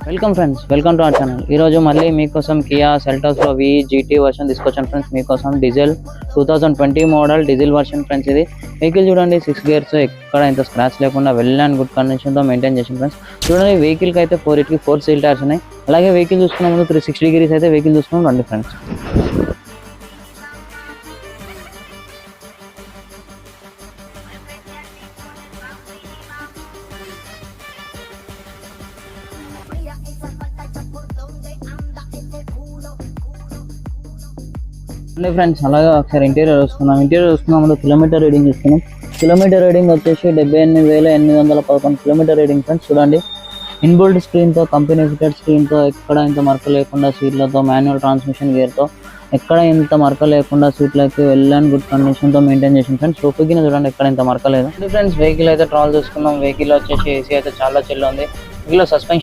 Welcome friends, welcome to our channel. ఈరోజు మళ్ళీ మీకోసం కియా సెల్టాస్లో వి జీటీ వర్షన్ తీసుకొచ్చాను ఫ్రెండ్స్. మీకోసం diesel 2020 model diesel version friends. ఇది వెహికల్ చూడండి, 6 గేర్స్, ఎక్కడ ఇంత స్క్రాచ్ లేకుండా వెల్ అండ్ గుడ్ కండిషన్తో మెయింటైన్ చేసాను ఫ్రెండ్స్. చూడండి, వెహికల్కి అయితే 4 సీల్ టైర్స్ ఉన్నాయి. అలాగే వెహికల్ చూసుకున్న ముందు 360 డిగ్రీస్ అయితే వెహికల్ చూసుకున్నాం రండి ఫ్రెండ్స్. ఫ్రెండ్స్, అలాగే ఒకసారి ఇంటీరియర్ చూసుకున్నాం ముందు కిలోమీటర్ రీడింగ్ చూసుకున్నాం. కిలోమీటర్ రీడింగ్ వచ్చేసి 78,811 కిలోమీటర్ రీడింగ్ ఫ్రెండ్స్. చూడండి, ఇన్బుల్డ్ స్క్రీన్తో, కంపెనీ ఫిటెడ్ స్క్రీన్తో, ఎక్కడ ఇంత మరక లేకుండా సీట్లతో, మాన్యువల్ ట్రాన్స్మిషన్ గేర్తో, ఎక్కడ ఇంత మరక లేకుండా సీట్లకి వెల్ అండ్ గుడ్ కండిషన్తో మెయింటైన్ చేసింది ఫ్రెండ్స్. రూపుకి చూడండి, ఎక్కడ ఇంత మరక లేదు ఫ్రెండ్స్. వెహికల్ అయితే ట్రావెల్ చూసుకున్నాం. వెహికల్ వచ్చేసి ఏసీ అయితే చాలా చిల్ ఉంది. Vehicle suspension